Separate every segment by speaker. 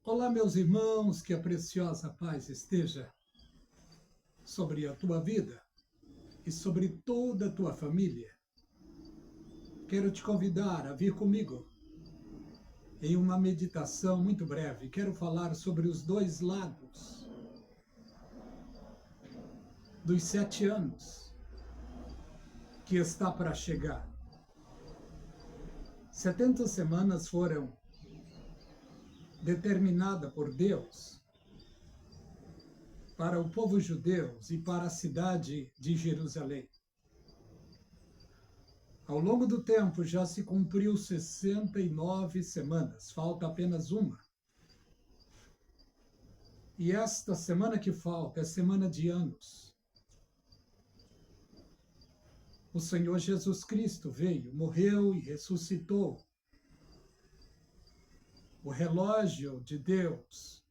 Speaker 1: Olá, meus irmãos, que a preciosa paz esteja sobre a tua vida e sobre toda a tua família. Quero te convidar a vir comigo em uma meditação muito breve. Quero falar sobre os dois lados dos 7 anos que está para chegar. 70 semanas foram determinadas por Deus para o povo judeu e para a cidade de Jerusalém. Ao longo do tempo já se cumpriu 69 semanas, falta apenas uma. E esta semana que falta é semana de anos. O Senhor Jesus Cristo veio, morreu e ressuscitou. O relógio de Deus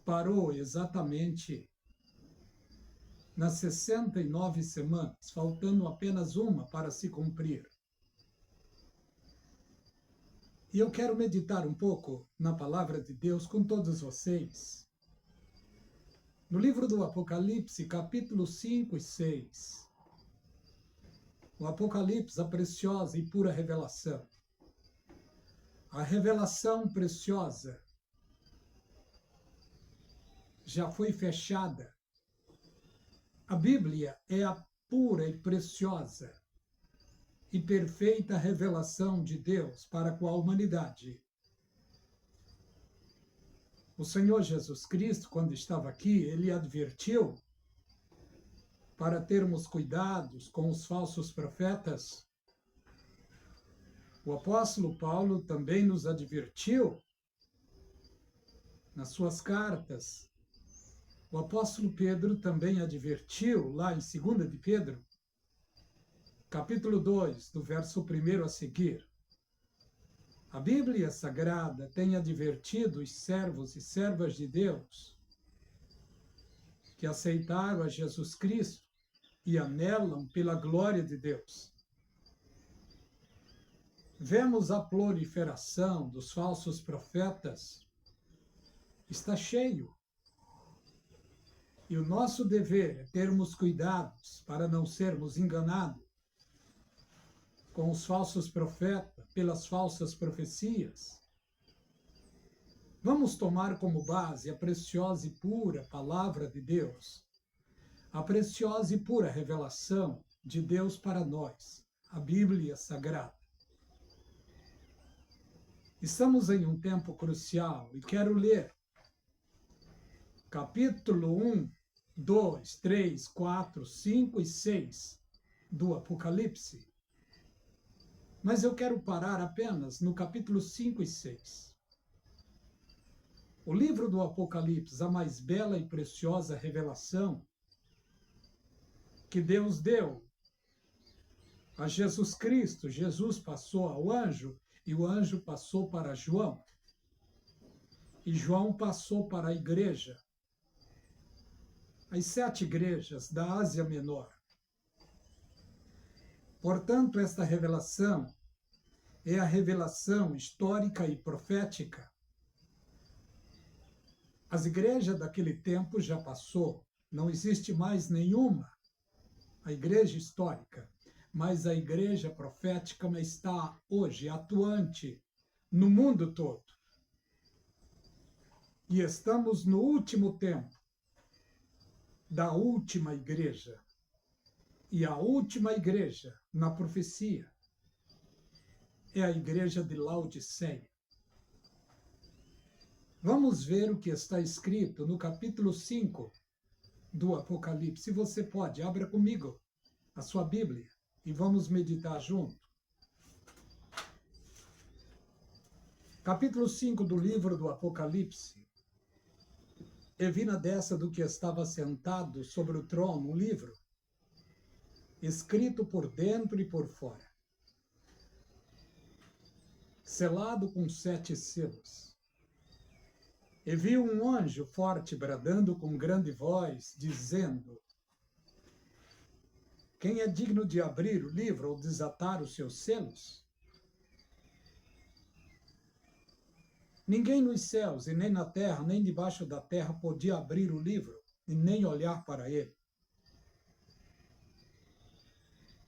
Speaker 1: parou exatamente nas 69 semanas, faltando apenas uma para se cumprir. E eu quero meditar um pouco na palavra de Deus com todos vocês. No livro do Apocalipse, capítulo 5 e 6. O Apocalipse, a preciosa e pura revelação. A revelação preciosa já foi fechada. A Bíblia é a pura e preciosa e perfeita revelação de Deus para com a humanidade. O Senhor Jesus Cristo, quando estava aqui, ele advertiu para termos cuidados com os falsos profetas. O apóstolo Paulo também nos advertiu nas suas cartas. O apóstolo Pedro também advertiu lá em 2 de Pedro, capítulo 2, do verso 1 a seguir. A Bíblia Sagrada tem advertido os servos e servas de Deus que aceitaram a Jesus Cristo e anelam pela glória de Deus. Vemos a proliferação dos falsos profetas. Está cheio. E o nosso dever é termos cuidados para não sermos enganados com os falsos profetas, pelas falsas profecias. Vamos tomar como base a preciosa e pura palavra de Deus, a preciosa e pura revelação de Deus para nós, a Bíblia Sagrada. Estamos em um tempo crucial e quero ler capítulo 1, 2, 3, 4, 5 e 6 do Apocalipse. Mas eu quero parar apenas no capítulo 5 e 6. O livro do Apocalipse, a mais bela e preciosa revelação que Deus deu a Jesus Cristo. Jesus passou ao anjo e o anjo passou para João. E João passou para a igreja. As 7 igrejas da Ásia Menor. Portanto, esta revelação é a revelação histórica e profética. As igrejas daquele tempo já passou, não existe mais nenhuma, a igreja histórica, mas a igreja profética está hoje atuante no mundo todo. E estamos no último tempo da última igreja. E a última igreja na profecia é a igreja de Laodiceia. Vamos ver o que está escrito no capítulo 5 do Apocalipse. Se você pode, abra comigo a sua Bíblia e vamos meditar junto. Capítulo 5 do livro do Apocalipse. E vi na destra do que estava sentado sobre o trono um livro, escrito por dentro e por fora, selado com 7 selos. E vi um anjo forte bradando com grande voz, dizendo: quem é digno de abrir o livro ou desatar os seus selos? Ninguém nos céus, e nem na terra, nem debaixo da terra, podia abrir o livro e nem olhar para ele.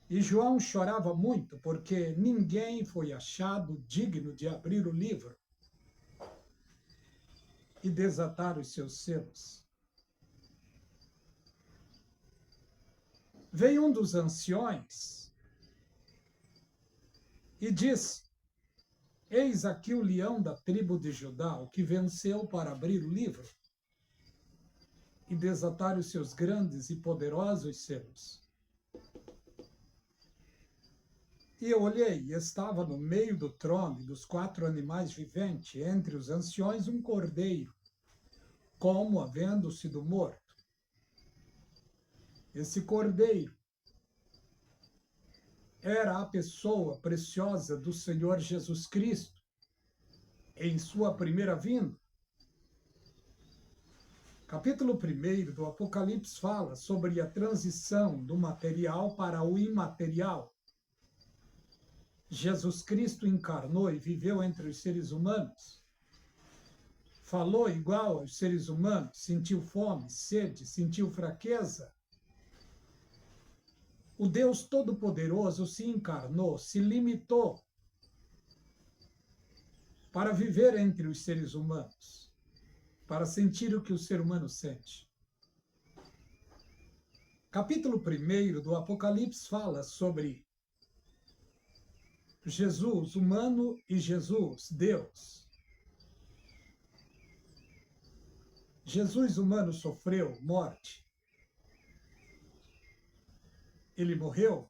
Speaker 1: E João chorava muito, porque ninguém foi achado digno de abrir o livro e desatar os seus selos. Veio um dos anciões e disse: Eis aqui o leão da tribo de Judá, o que venceu para abrir o livro e desatar os seus grandes e poderosos selos. E eu olhei, e estava no meio do trono e dos 4 animais viventes, entre os anciões, um cordeiro, como havendo sido morto. Esse cordeiro era a pessoa preciosa do Senhor Jesus Cristo em sua primeira vinda. Capítulo 1 do Apocalipse fala sobre a transição do material para o imaterial. Jesus Cristo encarnou e viveu entre os seres humanos. Falou igual aos seres humanos, sentiu fome, sede, sentiu fraqueza. O Deus Todo-Poderoso se encarnou, se limitou para viver entre os seres humanos, para sentir o que o ser humano sente. Capítulo 1 do Apocalipse fala sobre Jesus humano e Jesus, Deus. Jesus humano sofreu morte. Ele morreu.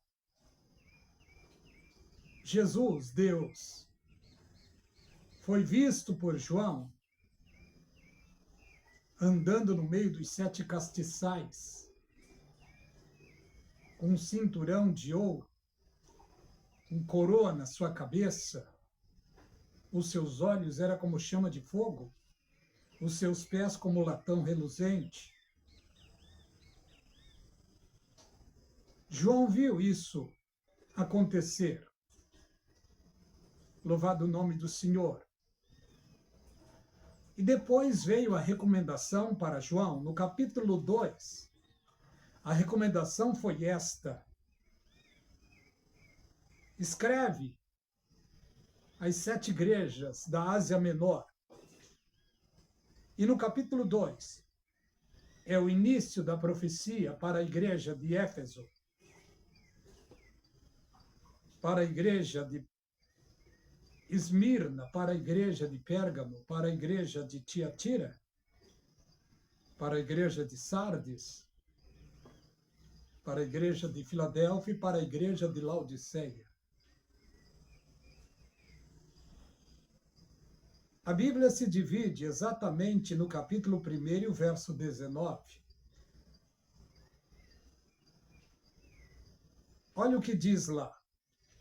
Speaker 1: Jesus, Deus, foi visto por João andando no meio dos 7 castiçais, com um cinturão de ouro, com coroa na sua cabeça. Os seus olhos eram como chama de fogo, os seus pés como latão reluzente. João viu isso acontecer. Louvado o nome do Senhor. E depois veio a recomendação para João, no capítulo 2. A recomendação foi esta: escreve as 7 igrejas da Ásia Menor. E no capítulo 2 é o início da profecia para a igreja de Éfeso, para a igreja de Esmirna, para a igreja de Pérgamo, para a igreja de Tiatira, para a igreja de Sardes, para a igreja de Filadélfia e para a igreja de Laodiceia. A Bíblia se divide exatamente no capítulo 1 e o verso 19. Olha o que diz lá.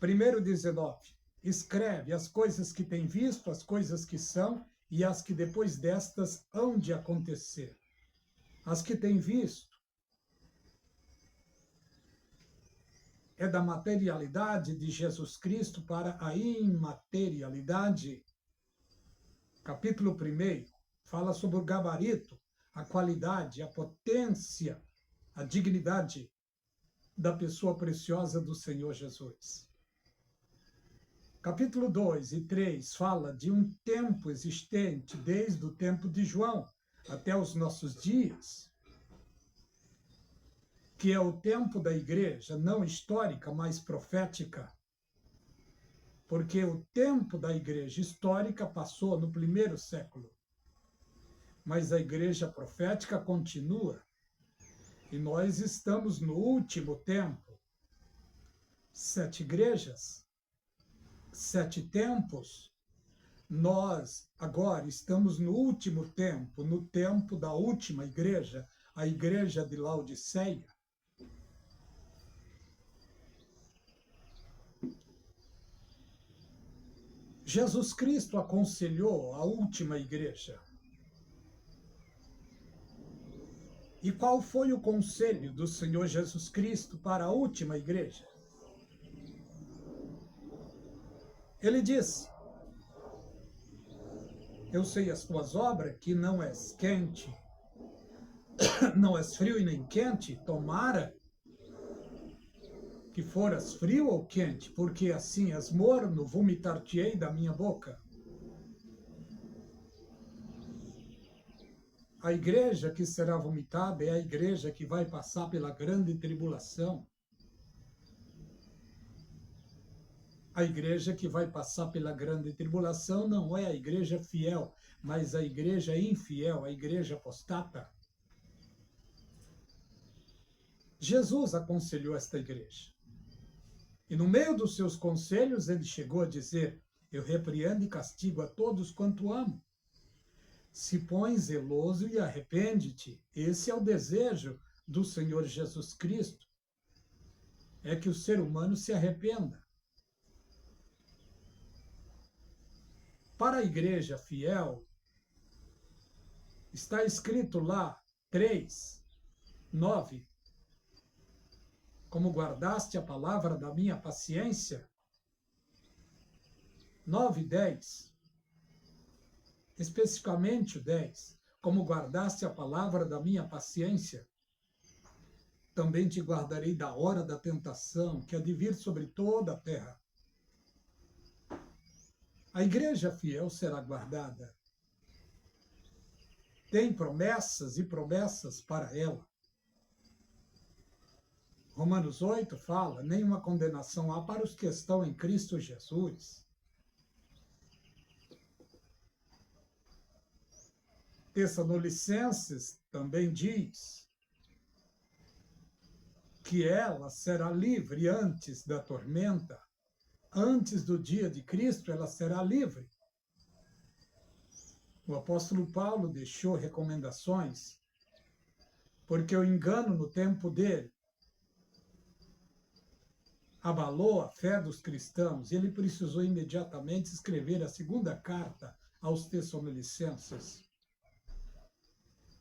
Speaker 1: 1:19. Escreve as coisas que tem visto, as coisas que são e as que depois destas hão de acontecer. As que tem visto é da materialidade de Jesus Cristo para a imaterialidade. Capítulo 1 fala sobre o gabarito, a qualidade, a potência, a dignidade da pessoa preciosa do Senhor Jesus. Capítulo 2 e 3 fala de um tempo existente desde o tempo de João até os nossos dias, que é o tempo da igreja, não histórica, mas profética. Porque o tempo da igreja histórica passou no 1º século. Mas a igreja profética continua. E nós estamos no último tempo. 7 igrejas, 7 tempos. Nós agora estamos no último tempo, no tempo da última igreja, a igreja de Laodiceia. Jesus Cristo aconselhou a última igreja. E qual foi o conselho do Senhor Jesus Cristo para a última igreja? Ele disse: Eu sei as tuas obras, que não és quente, não és frio e nem quente. Tomara que foras frio ou quente, porque assim és morno, vomitar-te-ei da minha boca. A igreja que será vomitada é a igreja que vai passar pela grande tribulação. A igreja que vai passar pela grande tribulação não é a igreja fiel, mas a igreja infiel, a igreja apostata. Jesus aconselhou esta igreja. E no meio dos seus conselhos, ele chegou a dizer: eu repreendo e castigo a todos quanto amo. Se põe zeloso e arrepende-te. Esse é o desejo do Senhor Jesus Cristo. É que o ser humano se arrependa. Para a igreja fiel, está escrito lá, 3:9, como guardaste a palavra da minha paciência. 9:10, especificamente o 10, como guardaste a palavra da minha paciência, também te guardarei da hora da tentação, que há de vir sobre toda a terra. A igreja fiel será guardada. Tem promessas e promessas para ela. Romanos 8 fala: nenhuma condenação há para os que estão em Cristo Jesus. Tessalonicenses também diz que ela será livre antes da tormenta. Antes do dia de Cristo, ela será livre. O apóstolo Paulo deixou recomendações, porque o engano no tempo dele abalou a fé dos cristãos e ele precisou imediatamente escrever a segunda carta aos Tessalonicenses.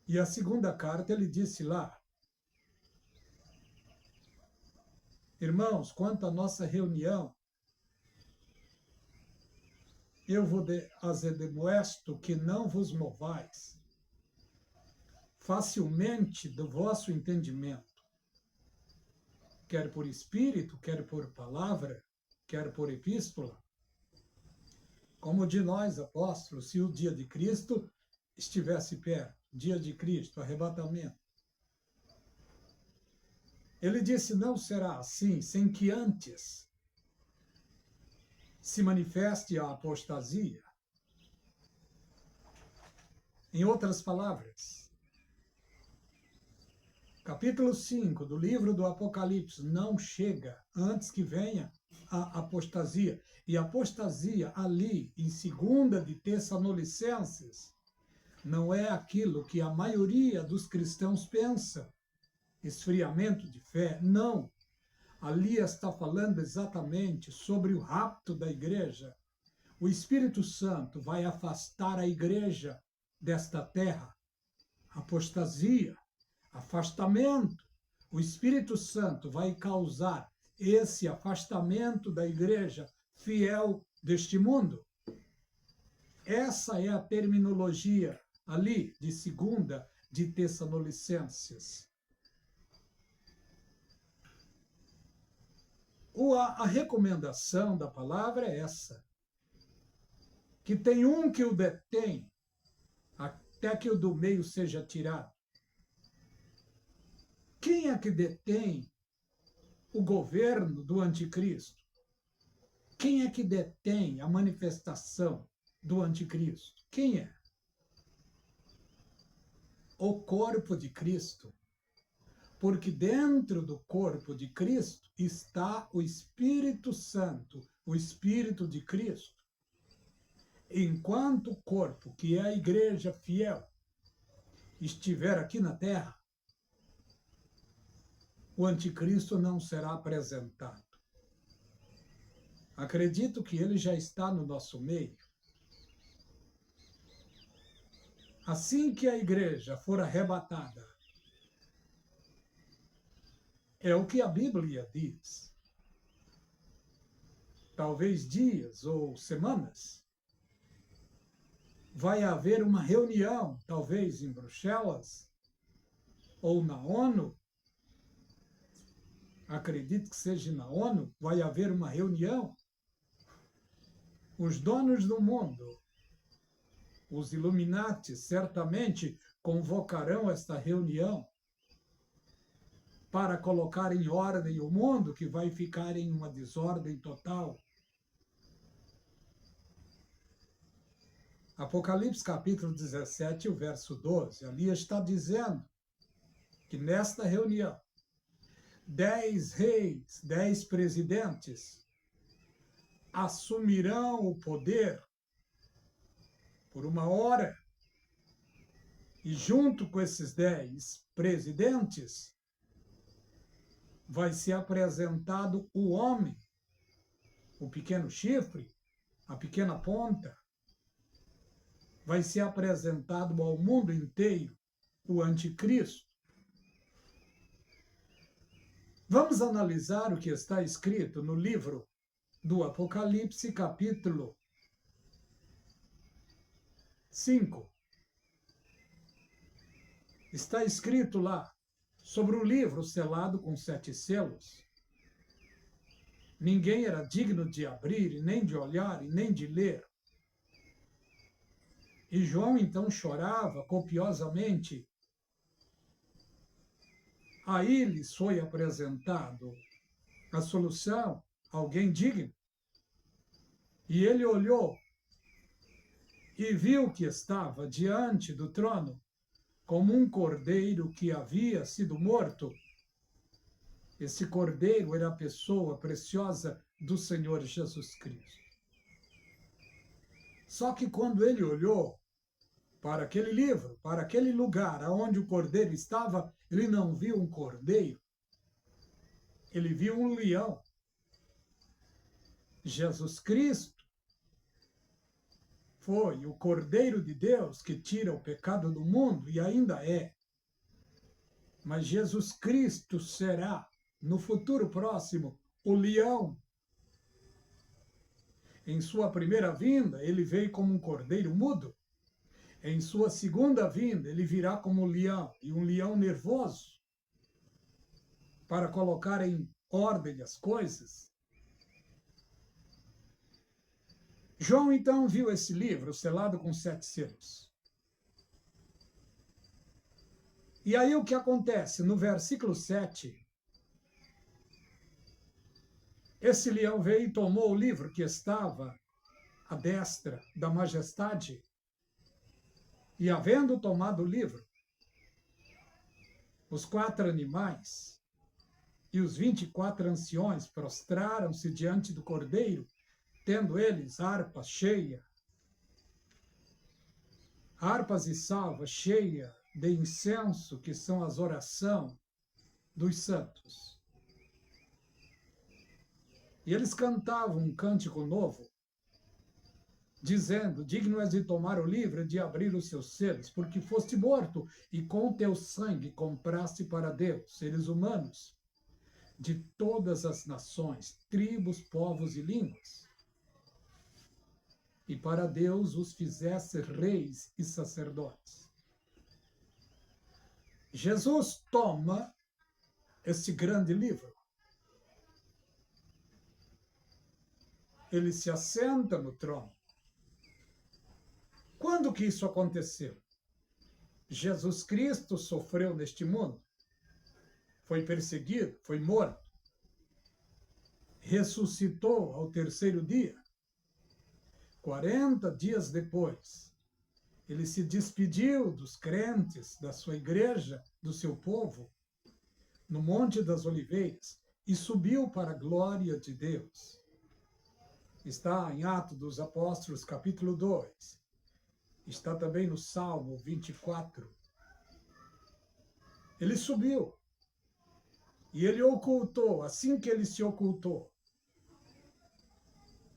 Speaker 1: E a segunda carta ele disse lá: irmãos, quanto à nossa reunião, eu vos demoesto que não vos movais facilmente do vosso entendimento, quer por espírito, quer por palavra, quer por epístola, como de nós, apóstolos, se o dia de Cristo estivesse perto, dia de Cristo, arrebatamento. Ele disse: não será assim, sem que antes se manifeste a apostasia. Em outras palavras, capítulo 5 do livro do Apocalipse não chega antes que venha a apostasia. E apostasia ali, em 2 de Tessalonicenses, não é aquilo que a maioria dos cristãos pensa, esfriamento de fé, não. Ali está falando exatamente sobre o rapto da igreja. O Espírito Santo vai afastar a igreja desta terra. Apostasia, afastamento. O Espírito Santo vai causar esse afastamento da igreja fiel deste mundo. Essa é a terminologia ali de 2 de Tessalonicenses. A recomendação da palavra é essa: que tem um que o detém, até que o do meio seja tirado. Quem é que detém o governo do anticristo? Quem é que detém a manifestação do anticristo? Quem é? O corpo de Cristo. Porque dentro do corpo de Cristo está o Espírito Santo, o Espírito de Cristo. Enquanto o corpo, que é a igreja fiel, estiver aqui na terra, o anticristo não será apresentado. Acredito que ele já está no nosso meio. Assim que a igreja for arrebatada, é o que a Bíblia diz. Talvez dias ou semanas. vai haver uma reunião, talvez em Bruxelas ou na ONU. Acredito que seja na ONU, vai haver uma reunião. Os donos do mundo, os Illuminati, certamente convocarão esta reunião para colocar em ordem o mundo, que vai ficar em uma desordem total. Apocalipse capítulo 17, o verso 12, ali está dizendo que nesta reunião, 10 reis, 10 presidentes assumirão o poder por uma hora, e junto com esses 10 presidentes vai ser apresentado o homem, o pequeno chifre, a pequena ponta. Vai ser apresentado ao mundo inteiro o anticristo. Vamos analisar o que está escrito no livro do Apocalipse, capítulo 5. Está escrito lá sobre o livro selado com 7 selos. Ninguém era digno de abrir, e nem de olhar, e nem de ler. E João então chorava copiosamente. Aí lhes foi apresentado a solução, alguém digno. E ele olhou e viu que estava diante do trono como um cordeiro que havia sido morto. Esse cordeiro era a pessoa preciosa do Senhor Jesus Cristo. Só que quando ele olhou para aquele livro, para aquele lugar onde o cordeiro estava, ele não viu um cordeiro, ele viu um leão. Jesus Cristo foi o Cordeiro de Deus que tira o pecado do mundo, e ainda é. Mas Jesus Cristo será, no futuro próximo, o leão. Em sua primeira vinda, ele veio como um cordeiro mudo. Em sua segunda vinda, ele virá como um leão, e um leão nervoso, para colocar em ordem as coisas. João, então, viu esse livro selado com 7 selos. E aí o que acontece? No versículo 7, esse leão veio e tomou o livro que estava à destra da majestade. E havendo tomado o livro, os 4 animais e os 24 anciões prostraram-se diante do cordeiro, tendo eles harpas e salvas cheia de incenso, que são as orações dos santos. E eles cantavam um cântico novo, dizendo: digno és de tomar o livro e de abrir os seus selos, porque foste morto e com teu sangue compraste para Deus seres humanos de todas as nações, tribos, povos e línguas. E para Deus os fizeste reis e sacerdotes. Jesus toma este grande livro. Ele se assenta no trono. Quando que isso aconteceu? Jesus Cristo sofreu neste mundo, foi perseguido, foi morto, ressuscitou ao 3º dia. 40 dias depois, ele se despediu dos crentes, da sua igreja, do seu povo, no Monte das Oliveiras, e subiu para a glória de Deus. Está em Atos dos Apóstolos, capítulo 2. Está também no Salmo 24. Ele subiu. E ele ocultou. Assim que ele se ocultou,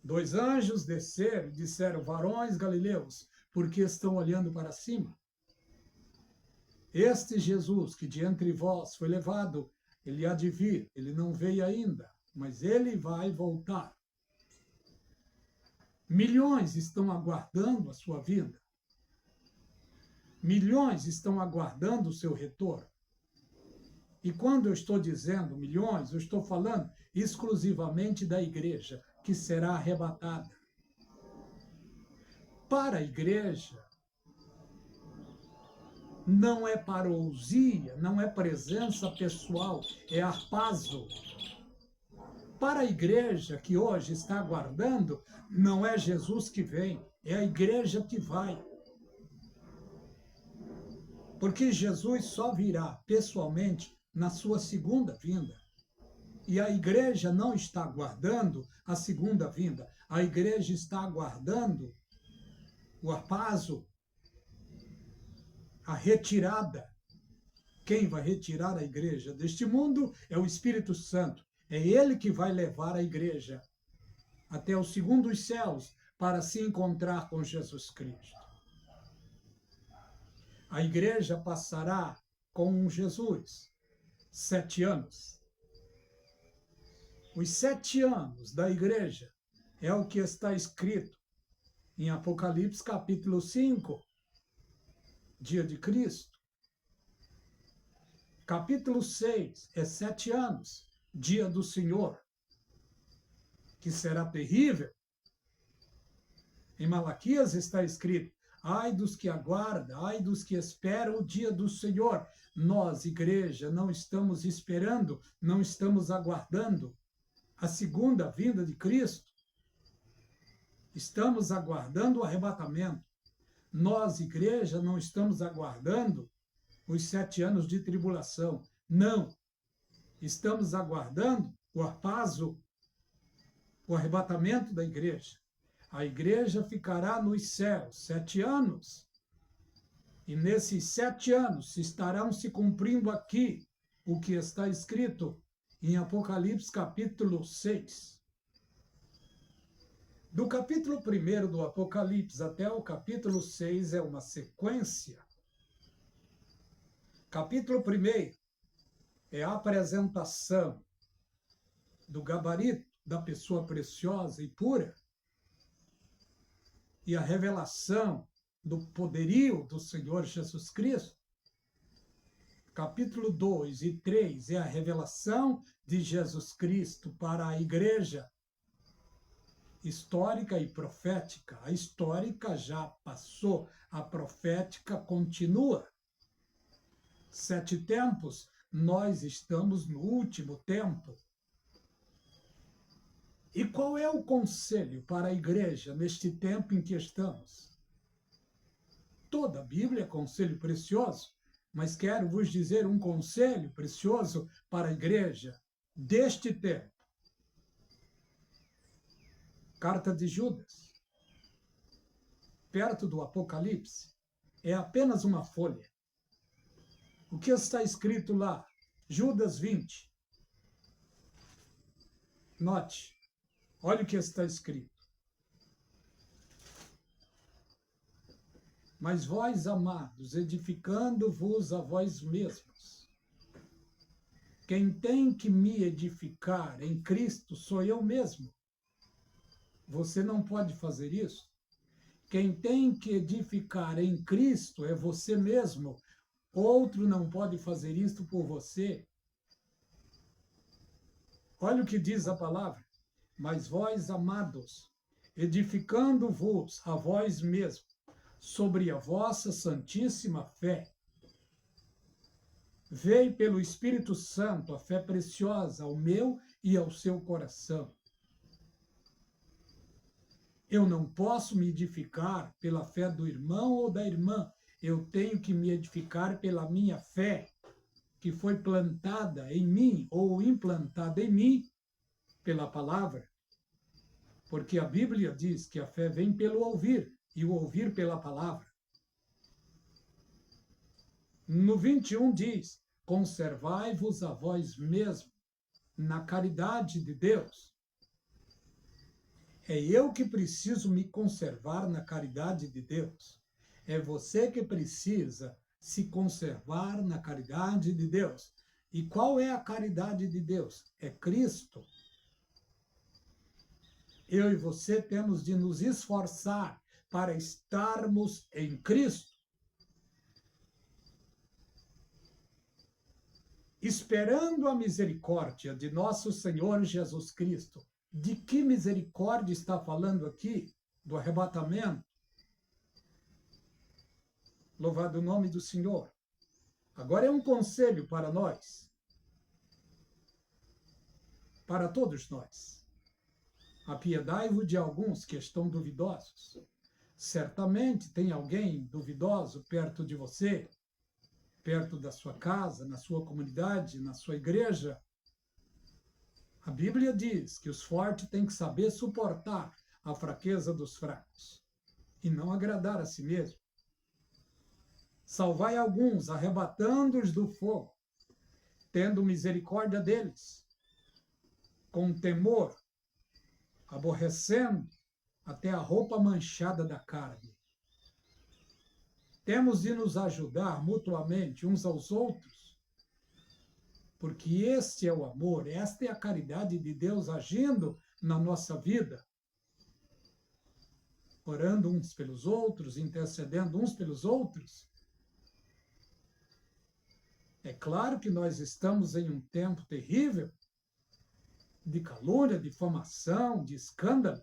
Speaker 1: 2 anjos desceram e disseram: varões galileus, por que estão olhando para cima? Este Jesus que de entre vós foi levado, ele há de vir, ele não veio ainda, mas ele vai voltar. Milhões estão aguardando a sua vinda. Milhões estão aguardando o seu retorno. E quando eu estou dizendo milhões, eu estou falando exclusivamente da igreja, que será arrebatada. Para a igreja, não é parousia, não é presença pessoal, é harpazo. Para a igreja que hoje está aguardando, não é Jesus que vem, é a igreja que vai. Porque Jesus só virá pessoalmente na sua segunda vinda. E a igreja não está aguardando a segunda vinda. A igreja está aguardando o harpazo, a retirada. Quem vai retirar a igreja deste mundo é o Espírito Santo. É ele que vai levar a igreja até os segundos céus para se encontrar com Jesus Cristo. A igreja passará com Jesus 7 anos. Os 7 anos da igreja é o que está escrito em Apocalipse capítulo 5, dia de Cristo. Capítulo 6 é 7 anos, dia do Senhor, que será terrível. Em Malaquias está escrito: ai dos que aguardam, ai dos que esperam o dia do Senhor. Nós, igreja, não estamos esperando, não estamos aguardando a segunda vinda de Cristo. Estamos aguardando o arrebatamento. Nós, igreja, não estamos aguardando os 7 anos de tribulação. Não. Estamos aguardando o harpazo, o arrebatamento da igreja. A igreja ficará nos céus 7 anos. E nesses 7 anos estarão se cumprindo aqui o que está escrito em Apocalipse capítulo 6. Do capítulo 1 do Apocalipse até o capítulo 6 é uma sequência. Capítulo 1 é a apresentação do gabarito da pessoa preciosa e pura e a revelação do poderio do Senhor Jesus Cristo. Capítulo 2 e 3 é a revelação de Jesus Cristo para a igreja histórica e profética. A histórica já passou, a profética continua. 7 tempos, nós estamos no último tempo. E qual é o conselho para a igreja neste tempo em que estamos? Toda a Bíblia é conselho precioso, mas quero vos dizer um conselho precioso para a igreja deste tempo. Carta de Judas, perto do Apocalipse, é apenas uma folha. O que está escrito lá? Judas 20. Note, olha o que está escrito. Mas vós, amados, edificando-vos a vós mesmos. Quem tem que me edificar em Cristo sou eu mesmo. Você não pode fazer isso. Quem tem que edificar em Cristo é você mesmo. Outro não pode fazer isto por você. Olha o que diz a palavra. Mas vós, amados, edificando-vos a vós mesmos, sobre a vossa santíssima fé, veio pelo Espírito Santo a fé preciosa ao meu e ao seu coração. Eu não posso me edificar pela fé do irmão ou da irmã. Eu tenho que me edificar pela minha fé, que foi plantada em mim ou implantada em mim pela palavra. Porque a Bíblia diz que a fé vem pelo ouvir, e o ouvir pela palavra. No 21 diz: conservai-vos a vós mesmos na caridade de Deus. É eu que preciso me conservar na caridade de Deus. É você que precisa se conservar na caridade de Deus. E qual é a caridade de Deus? É Cristo. Eu e você temos de nos esforçar para estarmos em Cristo. esperando a misericórdia de nosso Senhor Jesus Cristo. De que misericórdia está falando aqui? Do arrebatamento. Louvado o nome do Senhor. Agora é um conselho para nós, para todos nós. Apiedai-vos de alguns que estão duvidosos. Certamente tem alguém duvidoso perto de você, perto da sua casa, na sua comunidade, na sua igreja. A Bíblia diz que os fortes têm que saber suportar a fraqueza dos fracos e não agradar a si mesmo. Salvai alguns, arrebatando-os do fogo, tendo misericórdia deles, com temor, aborrecendo até a roupa manchada da carne. Temos de nos ajudar mutuamente uns aos outros, porque este é o amor, esta é a caridade de Deus agindo na nossa vida, orando uns pelos outros, intercedendo uns pelos outros. É claro que nós estamos em um tempo terrível de calúnia, de difamação, de escândalo.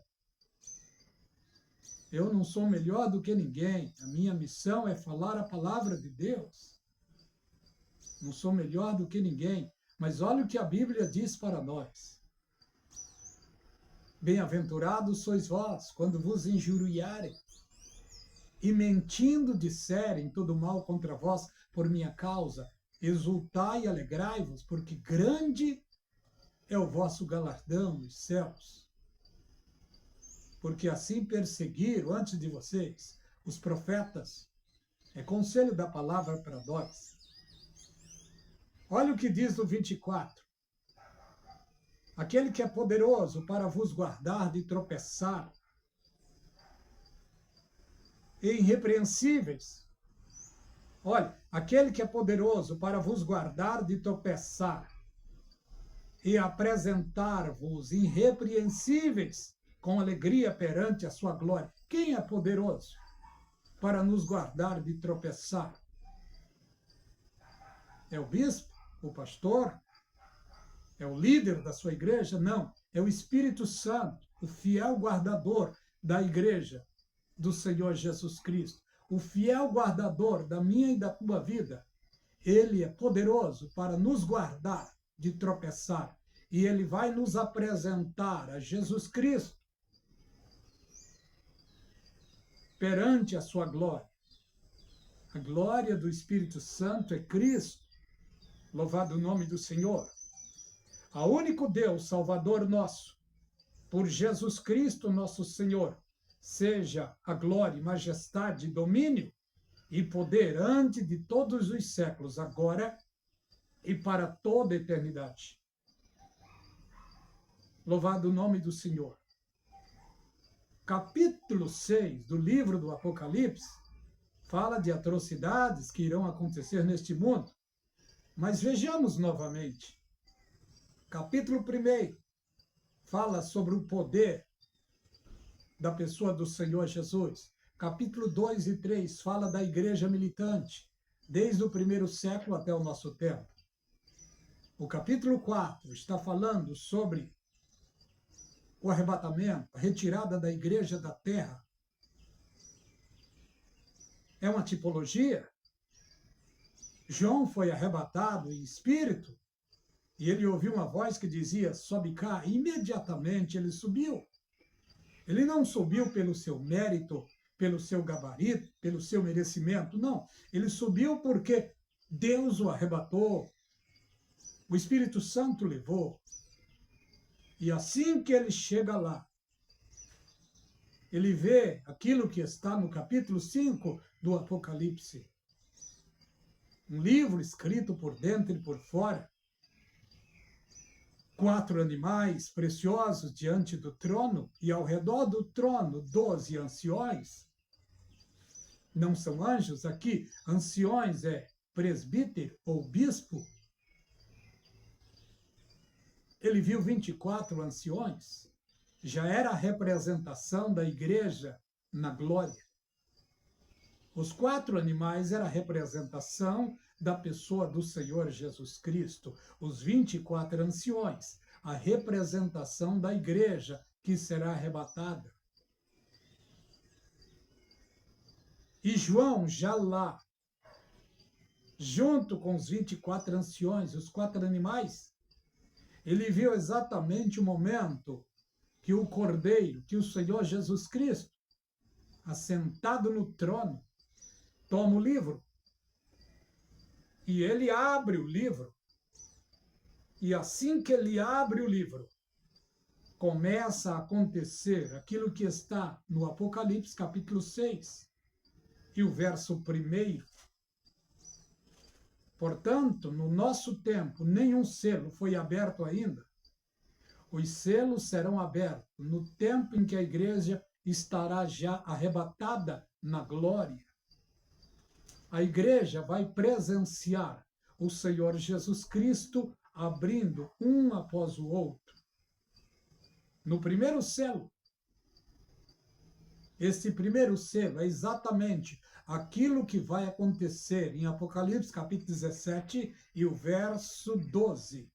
Speaker 1: Eu não sou melhor do que ninguém. A minha missão é falar a palavra de Deus. Não sou melhor do que ninguém. Mas olha o que a Bíblia diz para nós. Bem-aventurados sois vós, quando vos injuriarem e mentindo disserem todo mal contra vós por minha causa. Exultai e alegrai-vos, porque grande é o vosso galardão nos céus. Porque assim perseguiram antes de vocês os profetas. É conselho da palavra para nós. Olha o que diz no 24. Aquele que é poderoso para vos guardar de tropeçar, e irrepreensíveis. Olha, aquele que é poderoso para vos guardar de tropeçar e apresentar-vos irrepreensíveis com alegria perante a sua glória. Quem é poderoso para nos guardar de tropeçar? É o bispo? O pastor? É o líder da sua igreja? Não. É o Espírito Santo, o fiel guardador da igreja do Senhor Jesus Cristo. O fiel guardador da minha e da tua vida. Ele é poderoso para nos guardar de tropeçar. E ele vai nos apresentar a Jesus Cristo perante a sua glória. A glória do Espírito Santo é Cristo. Louvado o nome do Senhor. A único Deus, Salvador nosso, por Jesus Cristo nosso Senhor, seja a glória, majestade, domínio e poder antes de todos os séculos, agora e para toda a eternidade. Louvado o nome do Senhor. Capítulo 6 do livro do Apocalipse fala de atrocidades que irão acontecer neste mundo. Mas vejamos novamente. Capítulo 1 fala sobre o poder da pessoa do Senhor Jesus. Capítulo 2 e 3 fala da igreja militante, desde o primeiro século até o nosso tempo. O capítulo 4 está falando sobre o arrebatamento, a retirada da igreja da terra. É uma tipologia. João foi arrebatado em espírito e ele ouviu uma voz que dizia, sobe cá. E imediatamente ele subiu. Ele não subiu pelo seu mérito, pelo seu gabarito, pelo seu merecimento, não. Ele subiu porque Deus o arrebatou, o Espírito Santo levou. E assim que ele chega lá, ele vê aquilo que está no capítulo 5 do Apocalipse. Um livro escrito por dentro e por fora. 4 animais preciosos diante do trono, e ao redor do trono 12 anciões. Não são anjos aqui, anciões é presbítero ou bispo. Ele viu 24 anciões, já era a representação da igreja na glória. Os 4 animais era a representação da pessoa do Senhor Jesus Cristo, os 24 anciões, a representação da igreja que será arrebatada. E João, já lá, junto com os 24 anciões, os 4 animais, ele viu exatamente o momento que o Cordeiro, que o Senhor Jesus Cristo, assentado no trono, toma o livro. E ele abre o livro. E assim que ele abre o livro, começa a acontecer aquilo que está no Apocalipse, capítulo 6, e o verso 1. Portanto, no nosso tempo, nenhum selo foi aberto ainda. Os selos serão abertos no tempo em que a igreja estará já arrebatada na glória. A igreja vai presenciar o Senhor Jesus Cristo abrindo um após o outro. No primeiro selo, esse primeiro selo é exatamente aquilo que vai acontecer em Apocalipse, capítulo 17 e o verso 12.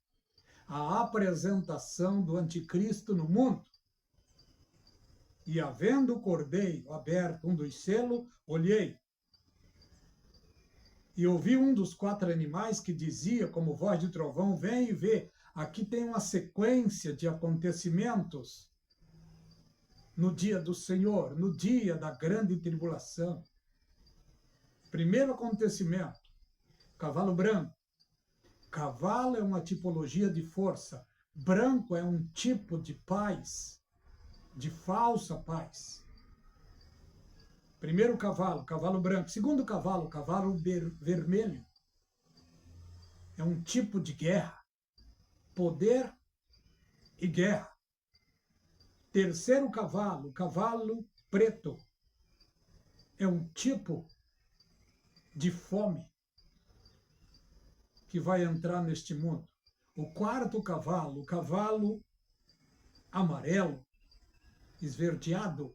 Speaker 1: A apresentação do anticristo no mundo. E havendo o cordeiro aberto um dos selos, olhei. E ouvi um dos 4 animais que dizia, como voz de trovão, vem e vê. Aqui tem uma sequência de acontecimentos no dia do Senhor, no dia da grande tribulação. Primeiro acontecimento, cavalo branco. Cavalo é uma tipologia de força. Branco é um tipo de paz, de falsa paz. Primeiro cavalo, cavalo branco. Segundo cavalo, cavalo vermelho. É um tipo de guerra. Poder e guerra. Terceiro cavalo, cavalo preto. É um tipo de fome que vai entrar neste mundo. O quarto cavalo, o cavalo amarelo, esverdeado,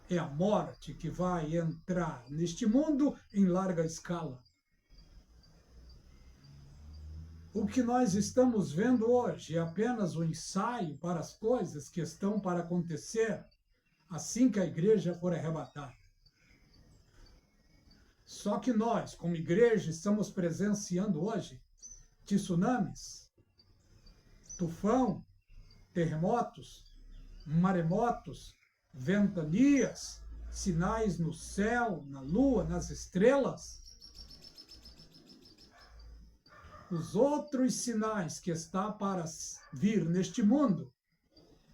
Speaker 1: é a morte que vai entrar neste mundo em larga escala. O que nós estamos vendo hoje é apenas um ensaio para as coisas que estão para acontecer assim que a igreja for arrebatada. Só que nós, como igreja, estamos presenciando hoje tsunamis, tufão, terremotos, maremotos, ventanias, sinais no céu, na lua, nas estrelas. Os outros sinais que está para vir neste mundo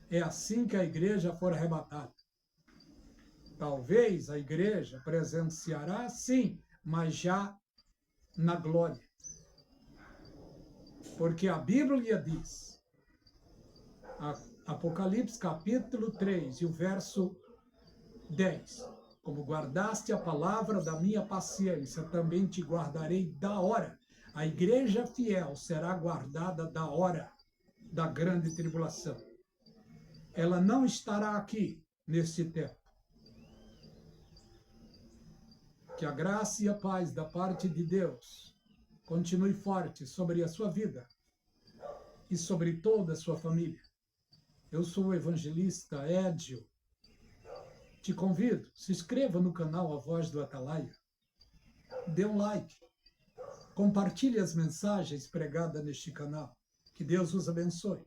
Speaker 1: é assim que a igreja for arrebatada. Talvez a igreja presenciará, sim, mas já na glória. Porque a Bíblia diz, Apocalipse capítulo 3 e o verso 10, como guardaste a palavra da minha paciência, também te guardarei da hora. A igreja fiel será guardada da hora da grande tribulação. Ela não estará aqui neste tempo. Que a graça e a paz da parte de Deus continue forte sobre a sua vida e sobre toda a sua família. Eu sou o evangelista Édio. Te convido, se inscreva no canal A Voz do Atalaia. Dê um like. Compartilhe as mensagens pregadas neste canal. Que Deus os abençoe.